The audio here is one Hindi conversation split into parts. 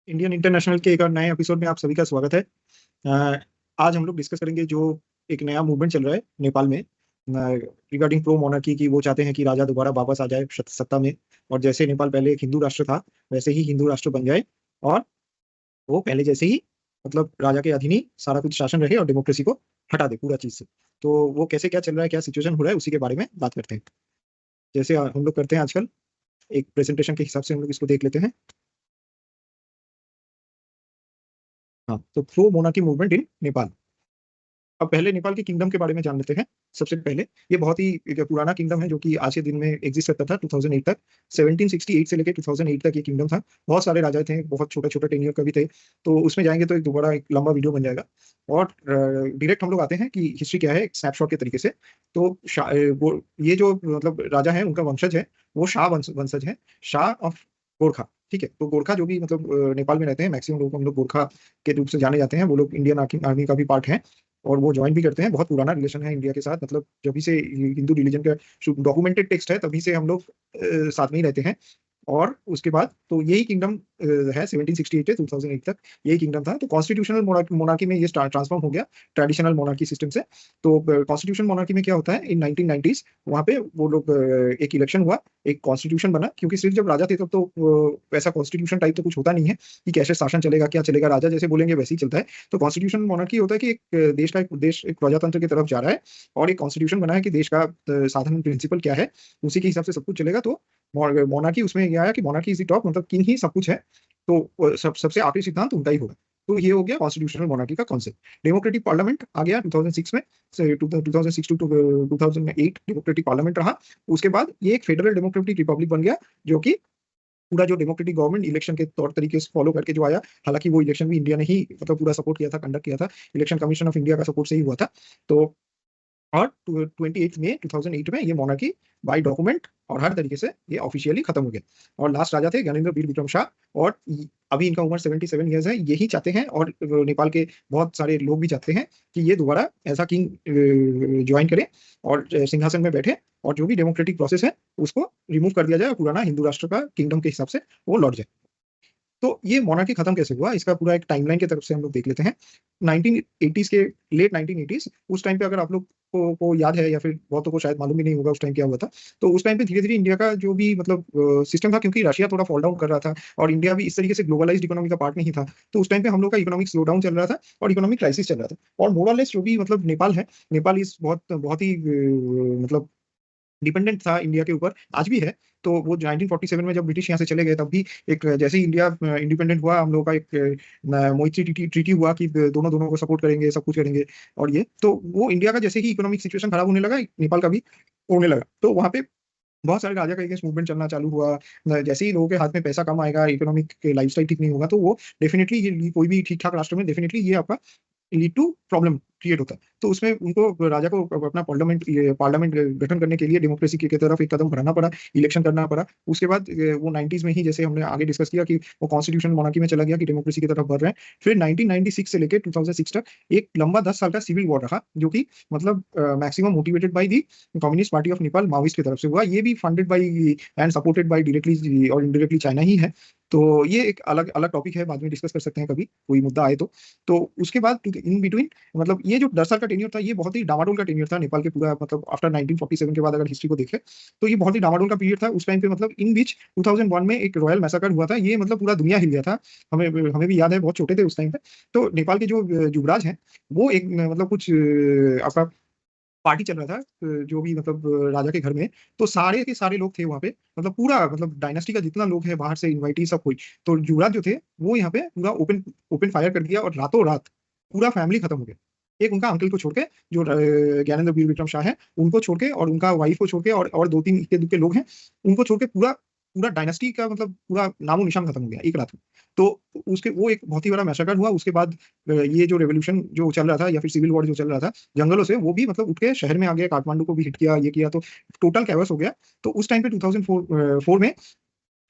इंडियन इंटरनेशनल के एक और नए एपिसोड में आप सभी का स्वागत है। आज हम लोग डिस्कस करेंगे जो एक नया मूवमेंट चल रहा है नेपाल में रिगार्डिंग प्रो मोनार्की की। वो चाहते हैं कि राजा दोबारा वापस आ जाए सत्ता में, और जैसे नेपाल पहले एक हिंदू राष्ट्र था वैसे ही हिंदू राष्ट्र बन जाए, और वो पहले जैसे ही मतलब राजा के अधीन ही सारा कुछ शासन रहे और डेमोक्रेसी को हटा दे पूरा चीज से। तो वो कैसे क्या चल रहा है, क्या सिचुएशन हो रहा है, उसी के बारे में बात करते हैं। जैसे हम लोग करते हैं आजकल, एक प्रेजेंटेशन के हिसाब से हम लोग इसको देख लेते हैं। हाँ, तो pro monarchy movement in Nepal. अब पहले नेपाल के किंगडम के बारे में जान लेते हैं। सबसे पहले ये बहुत ही एक पुराना किंगडम है जो कि आज के दिन में एग्जिस्ट करता था 2008 तक। 1768 से लेकर 2008 तक ये किंगडम था। बहुत सारे राजा थे, बहुत छोटे छोटे टेन्योर का भी थे। तो उसमें जाएंगे तो एक दोबारा एक लंबा वीडियो बन जाएगा। और डायरेक्ट हम लोग आते हैं कि हिस्ट्री क्या है एक स्नैपशॉट के तरीके से। तो ये जो मतलब राजा है उनका वंशज है, वो शाह वंशज है, शाह ऑफ गोरखा। ठीक है, तो गोरखा जो भी मतलब नेपाल में रहते हैं, मैक्सिमम लोग हम लोग गोरखा के रूप से जाने जाते हैं। वो लोग इंडियन आर्मी का भी पार्ट है और वो ज्वाइन भी करते हैं। बहुत पुराना रिलेशन है इंडिया के साथ, मतलब जब भी से हिंदू रिलीजन का डॉक्यूमेंटेड टेक्स्ट है तभी से हम लोग साथ में ही रहते हैं। और उसके बाद तो यही किंगडम है 1768 से 2008 तक यही किंगडम था। तो कॉन्स्टिट्यूशनल मोनार्की में ये ट्रांसफॉर्म हो गया ट्रेडिशनल मोनार्की सिस्टम से। तो कॉन्स्टिट्यूशनल मोनार्की में क्या होता है, इन 1990s वहाँ पे वो लोग एक इलेक्शन हुआ, एक कॉन्स्टिट्यूशन बना। क्योंकि सिर्फ जब राजा थे तब तो वैसा कॉन्स्टिट्यूशन टाइप तो कुछ होता नहीं है कि कैसे शासन चलेगा क्या चलेगा, राजा जैसे बोलेंगे वैसे ही चलता है। तो कॉन्स्टिट्यूशन मोनार्की होता है कि एक देश का एक देश एक प्रजातंत्र की तरफ जा रहा है और एक कॉन्स्टिट्यूशन बना है कि देश का साधारण प्रिंसिपल क्या है, उसी के हिसाब से सब कुछ चलेगा। तो मोनार्की उसमें यह आया कि मोनार्की इज द टॉप, मतलब किंग ही सब कुछ है। तो सबसे आखिरी सिद्धांत उनका ही होगा। तो ये हो गया कॉन्स्टिट्यूशनल मोनार्की का कॉन्सेप्ट। डेमोक्रेटिक पार्लियामेंट आ गया 2006 में, से 2006 टू 2008 डेमोक्रेटिक पार्लियामेंट रहा। उसके बाद ये एक फेडरल डेमोक्रेटिक रिपब्लिक बन गया, जो कि पूरा जो डेमोक्रेटिक गवर्नमेंट इलेक्शन के तौर तरीके से फॉलो करके जो आया। हालांकि वो इलेक्शन भी इंडिया ने ही मतलब पूरा सपोर्ट किया था, कंडक्ट किया था। इलेक्शन कमीशन ऑफ इंडिया का सपोर्ट से ही हुआ था। तो और 28 मई 2008 में ये मोनार्की बाय डॉक्यूमेंट और हर तरीके से ये ऑफिशियली खत्म हो गया। और लास्ट राजा थे ज्ञानेंद्र वीर विक्रम शाह, और अभी इनका उम्र 77 ईयर्स है। यही चाहते हैं और नेपाल के बहुत सारे लोग भी चाहते हैं कि ये दोबारा ऐसा किंग ज्वाइन करें और सिंहासन में बैठे, और जो भी डेमोक्रेटिक प्रोसेस है उसको रिमूव कर दिया जाए और पुराना हिंदू राष्ट्र का किंगडम के हिसाब से वो लौट जाए। तो ये मोनार्की खत्म कैसे हुआ, इसका पूरा एक टाइमलाइन की तरफ से हम लोग देख लेते हैं। 1980s के लेट 1980s, उस टाइम पे अगर आप लोग को याद है या फिर बहुतों को शायद मालूम भी नहीं होगा उस टाइम क्या हुआ था। तो उस टाइम पे धीरे धीरे इंडिया का जो भी मतलब सिस्टम था, क्योंकि रशिया थोड़ा फॉल डाउन कर रहा था और इंडिया भी इस तरीके से ग्लोबलाइज्ड इकोनॉमी का पार्ट नहीं था। तो उस टाइम पे हम लोग का इकोनॉमिक स्लो डाउन चल रहा था और इकोनॉमिक क्राइसिस चल रहा था। और मोरलेस जो भी मतलब नेपाल है, नेपाल इस बहुत बहुत ही मतलब डिपेंडेंट था इंडिया के ऊपर, आज भी है। तो वो 1947 में जब ब्रिटिश यहाँ से चले गए तब भी एक जैसे ही इंडिया इंडिपेंडेंट हुआ, हम लोग का एक मोइत्री ट्रीटी हुआ कि दोनों दोनों को सपोर्ट करेंगे, सब कुछ करेंगे। और ये तो वो इंडिया का जैसे ही इकोनॉमिक सिचुएशन खराब होने लगा, नेपाल का भी होने लगा। तो वहाँ पे बहुत सारे राजा का अगेंस्ट मूवमेंट चलना चालू हुआ। जैसे ही लोगों के हाथ में पैसा कम आएगा, इकोनॉमिक लाइफस्टाइल ठीक नहीं होगा, तो वो डेफिनेटली ये कोई भी ठीक ठाक राष्ट्र में डेफिनेटली ये आपका लीड टू प्रॉब्लम क्रिएट होता है। तो उसमें उनको राजा को अपना पार्लियामेंट गठन करने के लिए डेमोक्रेसी की तरफ एक कदम बढ़ाना पड़ा, इलेक्शन करना पड़ा। उसके बाद वो 90s में ही, जैसे हमने आगे डिस्कस किया, कि वो कॉन्स्टिट्यूशन मोनार्की में चला गया कि डेमोक्रेसी की तरफ बढ़ रहे हैं। फिर 1996 से लेकर 2006 तक एक लंबा 10 साल का सिविल वॉर रहा, जो कि मतलब maximum motivated by the communist party of Nepal, Maoist की तरफ से हुआ। ये भी funded by and supported by directly और इनडायरेक्टली चाइना ही है। तो ये एक अलग अलग टॉपिक है, बाद में डिस्कस कर सकते हैं कभी कोई मुद्दा आए तो। तो उसके बाद इन बिटवीन मतलब ये जो 10 साल का टेन्योर था, ये बहुत ही डामाडोल का टेन्योर था नेपाल के पूरा, मतलब आफ्टर 1947 के बाद अगर हिस्ट्री को देखें तो ये बहुत ही डामाडोल का पीरियड था उस टाइम पे। मतलब इन बीच 2001 में एक रॉयल मैसाकर हुआ था, ये मतलब पूरा दुनिया हिल गया था। हमें हमें भी याद है, बहुत छोटे थे उस टाइम पे। तो नेपाल के जो युवराज हैं, वो एक मतलब कुछ आपका पार्टी चल रहा था जो भी मतलब राजा के घर में। तो सारे के सारे लोग थे वहाँ पे, मतलब पूरा मतलब डायनेस्टी का जितना लोग है बाहर से इनवाइटी सब कोई। तो युवराज जो थे वो यहाँ पे पूरा ओपन ओपन फायर कर दिया और रातों रात पूरा फैमिली खत्म हो गया। एक उनका अंकल को छोड़ के, जो ज्ञानेंद्र वीर विक्रम शाह है, उनको छोड़ के, और उनका वाइफ को छोड़ के, और दो तीन इक्के दुक्के लोग हैं, उनको छोड़ के पूरा पूरा डायनेस्टी का मतलब पूरा नामो निशान खत्म हो गया एक रात में। तो उसके वो एक बहुत ही बड़ा मैसेकर हुआ। उसके बाद ये जो रेवोल्यूशन जो चल रहा था या फिर सिविल वॉर जो चल रहा था जंगलों से, वो भी मतलब उठ के शहर में आ गया, काठमांडू को भी हिट किया, ये किया। तो टोटल कैओस हो गया। तो उस टाइम पे 2004 में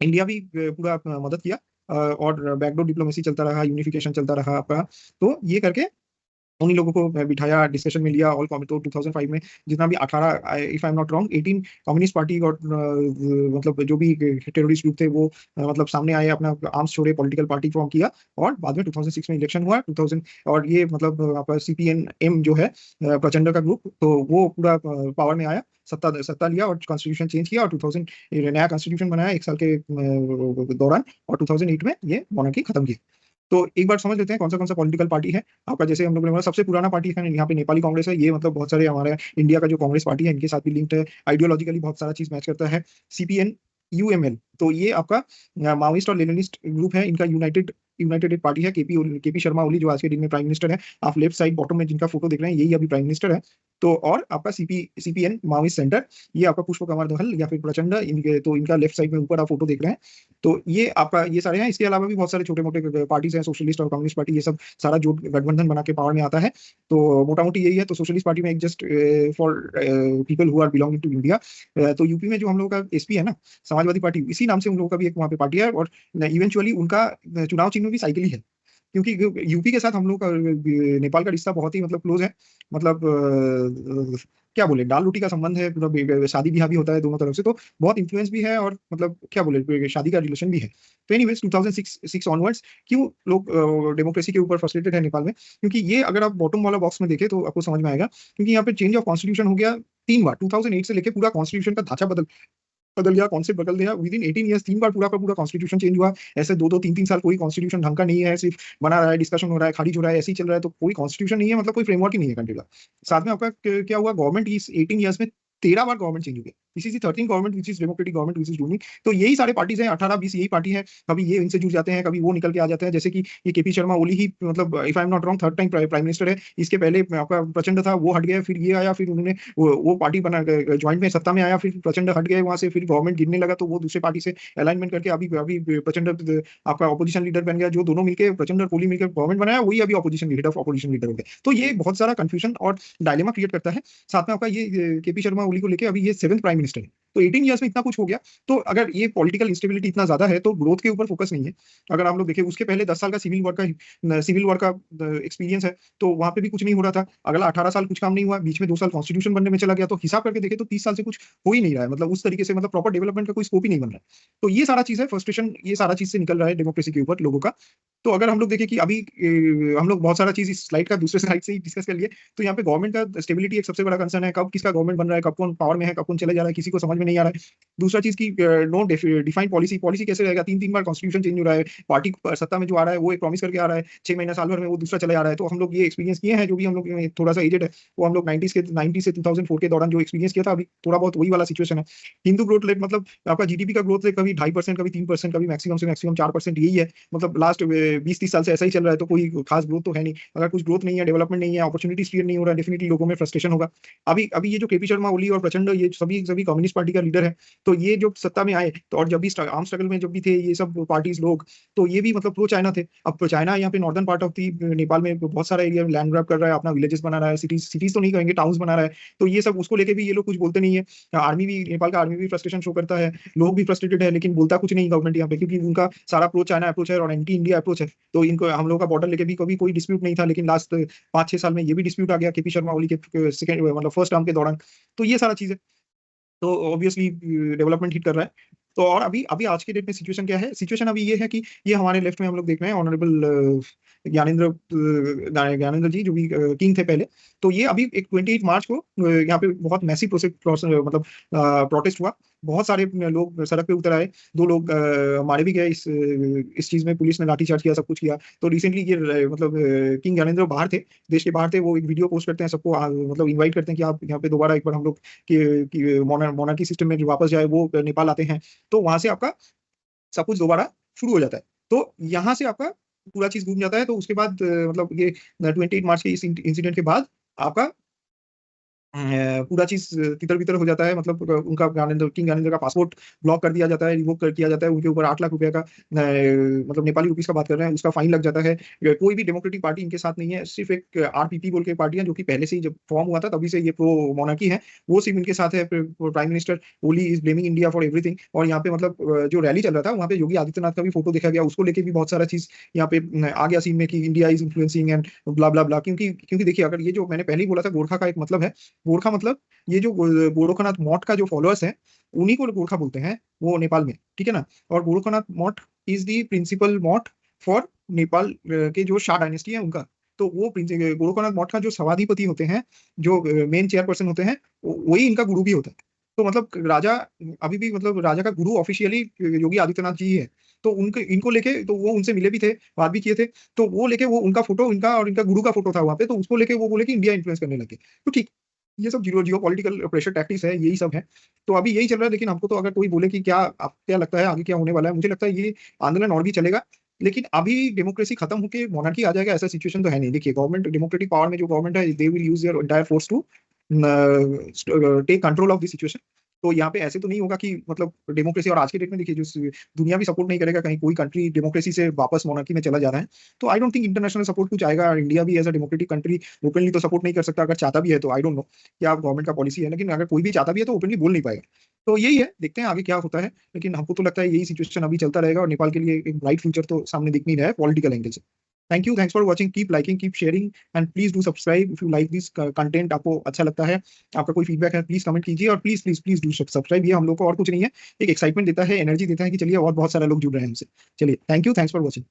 इंडिया भी पूरा अपना मदद किया, और बैकडोर डिप्लोमेसी चलता रहा, यूनिफिकेशन चलता रहा आपका। तो ये करके उन्हीं लोगों को बिठाया, डिस्कशन में लिया ऑल तो 2005 में जितना भी 18 if I am not wrong 18 communist party और मतलब जो भी टेररिस्ट ग्रुप थे वो मतलब सामने आए, अपना आर्म्स छोड़े, पॉलिटिकल पार्टी फॉर्म किया और बाद में 2006 में इलेक्शन हुआ 2000। और ये मतलब आपका सीपीएन जो है प्रचंड का ग्रुप, तो वो पूरा पावर में आया, सत्ता सत्ता लिया और कॉन्स्टिट्यूशन चेंज किया और 2000 नया कॉन्स्टिट्यूशन बनाया 1 साल के दौरान, और 2008 में ये मोनार्की खत्म की। तो एक बार समझ लेते हैं कौन सा पॉलिटिकल पार्टी है आपका। जैसे हम लोग ने बोला सबसे पुराना पार्टी है यहाँ पे नेपाली कांग्रेस है, ये मतलब बहुत सारे हमारे इंडिया का जो कांग्रेस पार्टी है इनके साथ भी लिंक्ड है, आइडियोलॉजिकली बहुत सारा चीज मैच करता है। सीपीएन यूएमएल, तो ये आपका माओइस्ट और लेनिनिस्ट ग्रुप है, इनका यूनाइटेड यूनाइटेड एक पार्टी है। केपी शर्मा ओली जो आज के दिन में प्राइम मिनिस्टर है, आप लेफ्ट साइड बॉटम में जिनका फोटो देख रहे हैं यही अभी प्राइम मिनिस्टर है। तो और आपका सीपीएन माओइस्ट सेंटर, ये आपका पुष्प कमर दहल या फिर प्रचंड, इनके तो इनका लेफ्ट साइड में ऊपर आप फोटो देख रहे हैं। तो ये आपका ये सारे हैं, इसके अलावा भी बहुत सारे छोटे मोटे पार्टीज हैं, सोशलिस्ट और कम्युनिस्ट पार्टी, ये सब सारा जो गठबंधन बना के पावर में आता है। तो मोटा मोटी यही है। तो सोशलिस्ट पार्टी में एक just for people who are belonging to India, तो यूपी में जो हम लोग का एसपी है ना, समाजवादी पार्टी, इसी नाम से उन लोगों का भी एक वहाँ पे पार्टी है, और इवेंचुअली उनका चुनाव चिन्ह भी साइकिल ही है, क्योंकि यूपी के साथ हम लोग का नेपाल का रिश्ता बहुत ही मतलब क्लोज है। मतलब क्या बोले, दाल रोटी का संबंध है, मतलब शादी ब्याह भी होता है दोनों तरफ से, तो बहुत इन्फ्लुएंस भी है, और मतलब क्या बोले शादी का रिलेशन भी है। तो एनीवेज 2006 ऑनवर्ड्स क्यों लोग डेमोक्रेसी के ऊपर फ्रस्ट्रेटेड है नेपाल में, क्योंकि ये अगर आप बॉटम वाला बॉक्स में देखें तो आपको समझ में आएगा, क्योंकि यहाँ पे चेंज ऑफ कॉन्स्टिट्यूशन हो गया 3 बार। 2008 से लेके पूरा कॉन्स्टिट्यूशन का ढांचा बदल गया, कॉन्सेप्ट बदल गया विद इन 18 ईयर्स। 3 बार पूरा का पूरा कॉन्स्टिट्यूशन चेंज हुआ। ऐसे 2-2 3-3 साल कोई कॉन्स्टिट्यूशन ढंग का नहीं है, सिर्फ बना रहा है, डिस्कशन हो रहा है, खारिज हो रहा है, ऐसे ही चल रहा है। तो कोई कॉन्स्टिट्यूशन नहीं है, मतलब कोई फ्रेमवर्क ही नहीं है कंट्री का। साथ में आपका क्या हुआ, गवर्नमेंट इस 18 ईयर्स में 13 बार गवर्नमेंट चेंज हो गया। This is 13 government which is democratic government which is ruling. तो यही सारे पार्टीज हैं, 18-20 यही पार्टी है। कभी ये इनसे जुड़ जाते हैं, कभी वो निकल के आ जाते हैं। जैसे कि ये केपी शर्मा ओली ही मतलब if I am not wrong 3rd time prime minister है। इसके पहले आपका प्रचंड था, वो हट गया, फिर ये आया, फिर उन्होंने वो पार्टी बना ज्वाइंट में सत्ता में आया, फिर प्रचंड हट गए वहां से, फिर गवर्नमेंट गिरने लगा तो वो दूसरे पार्टी से अलाइनमेंट करके अभी अभी प्रचंड आपका ऑपोजिशन लीडर बन गया। जो दोनों मिलकर प्रचंड और कोहली मिलकर गवर्नमेंट बनाया, वही अभी opposition leader of opposition leader हो गया। तो ये बहुत सारा कंफ्यूजन और डायलेमा क्रिएट करता है। साथ में आपका ये केपी शर्मा ओली को लेकर अभी ये 7th प्राइम मिनिस्टर है। तो 18 ईयर्स में इतना कुछ हो गया। तो अगर ये पॉलिटिकल इंस्टेबिलिटी इतना ज्यादा है तो ग्रोथ के ऊपर फोकस नहीं है। अगर आप लोग देखें उसके पहले 10 साल का सिविल वॉर का एक्सपीरियंस है, तो वहां पे भी कुछ नहीं हो रहा था। अगला 18 साल कुछ काम नहीं हुआ, बीच में 2 साल कॉन्स्टिट्यूशन बनने में चला गया। तो हिसाब करके देखे तो 30 साल से कुछ हो ही नहीं रहा है, मतलब उस तरीके से मतलब प्रॉपर डेवलपमेंट का कोई स्कोप ही नहीं बन रहा है। तो ये सारा चीज है, फ्रस्ट्रेशन ये सारा चीज से निकल रहा है डेमोक्रेसी के ऊपर लोगों का। तो अगर हम लोग देखें कि अभी हम लोग बहुत सारा चीज इस स्लाइड का दूसरे साइड से ही डिस्कस कर लिए, तो यहाँ पे गवर्नमेंट का स्टेबिलिटी एक सबसे बड़ा कंसर्न है। कब किसका गवर्नमेंट बन रहा है, कब कौन पावर में है, कब कौन चले जा रहा है, किसी को समझ में नहीं आ रहा है। दूसरा चीज की नो डिफाइंड पॉलिसी, पॉलिसी कैसे रहेगा, 3-3 बार कॉन्स्टिट्यूशन चेंज हो रहा है, पार्टी सत्ता में जो आ रहा है वो एक प्रॉमिस करके आ रहा है, 6 महीना साल भर में वो दूसरा चला जा रहा है। तो हम लोग ये एक्सपीरियंस किए हैं, जो भी हम लोग थोड़ा सा एजेड है, वो हम लोग 90 से 2004 के दौरान जो एक्सपीरियंस किया था, अभी थोड़ा बहुत वही वाला सिचुएशन है। हिंदू ग्रोथ रेट मतलब आपका जीडीपी का ग्रोथ रेट कभी 2.5%, कभी 3%, कभी मैक्सिमम से मैक्सिमम 4%, यही है। मतलब लास्ट 20-30 साल से ऐसा ही चल रहा है। तो कोई खास ग्रोथ तो है नहीं। अगर कुछ ग्रोथ नहीं है, डेवलपमेंट नहीं है, अपॉर्चुनिटीज क्रिएट नहीं हो रहा है, डेफिनेटली लोगों में फ्रस्ट्रेशन होगा। अभी अभी ये जो केपी शर्मा ओली और प्रचंड, ये सभी सभी कम्युनिस्ट पार्टी का लीडर है। तो ये जो सत्ता में आए तो, और जब भी आर्म स्ट्रगल में जब भी थे ये सब पार्टीज लोग, तो ये भी मतलब प्रो चाइना थे। अब चाइना यहाँ पे northern part of the Nepal में बहुत सारा एरिया लैंड ग्रैब कर रहा है, अपना विलेजेस बना रहा है, सिटीज सिटीज तो नहीं कहेंगे, टाउन्स बना रहा है। तो ये सब उसको लेके भी ये लोग कुछ बोलते नहीं है। आर्मी भी, नेपाल का आर्मी भी फ्रस्ट्रेशन शो करता है, लोग भी फ्रस्ट्रेटेड है, लेकिन बोलता कुछ नहीं गवर्नमेंट यहाँ पे, क्योंकि उनका सारा प्रो चाइना अप्रोच है और एंटी इंडिया अप्रोच है। तो इनको हम लोग का बॉर्डर लेके भी कभी कोई डिस्प्यूट नहीं था, लेकिन लास्ट 5-6 साल में ये भी डिस्प्यूट आ गया केपी शर्मा ओली के सेकंड मतलब फर्स्ट टर्म के दौरान। तो ये सारा चीज है, तो ऑब्वियसली डेवलपमेंट हिट कर रहा है। तो और अभी अभी आज के डेट में सिचुएशन क्या है, सिचुएशन अभी ये है कि ये हमारे लेफ्ट में हम लोग देख रहे हैं ऑनरेबल ज्ञानेंद्र जी, जो भी किंग थे पहले। तो ये अभी एक 28 मार्च को यहाँ पे बहुत मैसिव मतलब प्रोटेस्ट हुआ। बहुत सारे लोग सड़क पे उतर आए। 2 लोग मारे भी गए इस चीज में, पुलिस ने लाठीचार्ज किया, सब कुछ किया। तो रिसेंटली ये मतलब किंग ज्ञानेंद्र बाहर थे, देश के बाहर थे। वो एक वीडियो पोस्ट करते हैं, सबको मतलब इनवाइट करते हैं कि आप यहाँ पे दोबारा एक बार हम लोग कि मोनार्की सिस्टम में जो वापस जाए वो नेपाल आते हैं। तो वहां से आपका सब कुछ दोबारा शुरू हो जाता है। तो यहाँ से आपका पूरा चीज घूम जाता है। तो उसके बाद मतलब ये 28 मार्च के इस इंसिडेंट के बाद आपका पूरा चीज तितर-बितर हो जाता है, मतलब उनका किंग ज्ञानेंद्र का पासपोर्ट ब्लॉक कर दिया जाता है, रिवोक कर किया जाता है, उनके ऊपर 8 लाख रुपए का मतलब नेपाली रुपीस का बात कर रहे हैं, उसका फाइन लग जाता है। कोई भी डेमोक्रेटिक पार्टी इनके साथ नहीं है, सिर्फ एक आरपीपी बोल के पार्टी है, जो कि पहले से ही जब फॉर्म हुआ था तभी से ये प्रो मोनार्की है, वो सिर्फ इनके साथ है। Prime minister Oli is blaming India for everything. और यहाँ पे मतलब जो रैली चल रहा था वहाँ पे योगी आदित्यनाथ का भी फोटो देखा गया, उसको लेके भी बहुत सारा चीज यहाँ पे आ गया सीन में कि India is influencing and blah blah blah. क्योंकि क्योंकि देखिए, अगर ये जो मैंने पहले ही बोला था, गोरखा का एक मतलब है, गोरखा मतलब ये जो गोरखनाथ मठ का जो फॉलोअर्स हैं, उन्हीं को गोरखा बोलते हैं वो नेपाल में, ठीक है ना। और गोरखनाथ मठ इज दी प्रिंसिपल मठ फॉर नेपाल के जो शाह डायनेस्टी है उनका। तो वो गोरखनाथ मठ का जो सभाधिपति होते हैं, जो मेन चेयरपर्सन होते हैं, वही इनका गुरु भी होता है। तो मतलब राजा अभी भी मतलब राजा का गुरु ऑफिशियली योगी आदित्यनाथ जी ही है। तो उनके इनको लेके तो वो उनसे मिले भी थे, बात भी किए थे। तो वो लेके वो उनका फोटो, इनका और इनका गुरु का फोटो था वहां पे, तो उसको लेके वो बोले कि इंडिया इन्फ्लुएंस करने लगे। तो ठीक, ये सब जियो पॉलिटिकल प्रेशर टैक्टिक्स है, यही सब है। तो अभी यही चल रहा है। लेकिन हमको तो अगर कोई बोले कि क्या आप क्या लगता है आगे क्या होने वाला है, मुझे लगता है ये आंदोलन और भी चलेगा। लेकिन अभी डेमोक्रेसी खत्म होके मोनार्की आ जाएगा, ऐसा सिचुएशन तो है नहीं। देखिए, गवर्नमेंट डेमोक्रेटिक पावर में जो गवर्नमेंट है, they will use their entire force to take control of the situation. तो यहाँ पे ऐसे तो नहीं होगा कि मतलब डेमोक्रेसी, और आज के डेट में देखिए जो दुनिया भी सपोर्ट नहीं करेगा, कहीं कोई कंट्री डेमोक्रेसी से वापस मोनार्की में चला जा रहा है। तो I don't think international support कुछ आएगा। इंडिया भी as a democratic country openly तो सपोर्ट नहीं कर सकता, अगर चाहता भी है तो। आई डोंट नो क्या गवर्नमेंट का पॉलिसी है, लेकिन अगर कोई भी चाहता भी है तो ओपनली बोल नहीं पाएगा। तो यही है, देखते हैं आगे क्या होता है। लेकिन हमको तो लगता है यही सिचुएशन अभी चलता रहेगा, और नेपाल के लिए एक ब्राइट फ्यूचर तो सामने दिख नहीं रहा है पॉलिटिकल एंगल से। Thank you, thanks for watching, keep liking, keep sharing and please do subscribe if you like this content. आपको अच्छा लगता है, आपका कोई फीडबैक है, प्लीज कमेंट कीजिए, और please please please do subscribe. ये हम लोग को और कुछ नहीं है, एक एक्साइटमेंट देता है, एनर्जी देता है कि चलिए और बहुत सारे लोग जुड़ रहे हैं हमसे। चलिए, thank you, thanks for watching.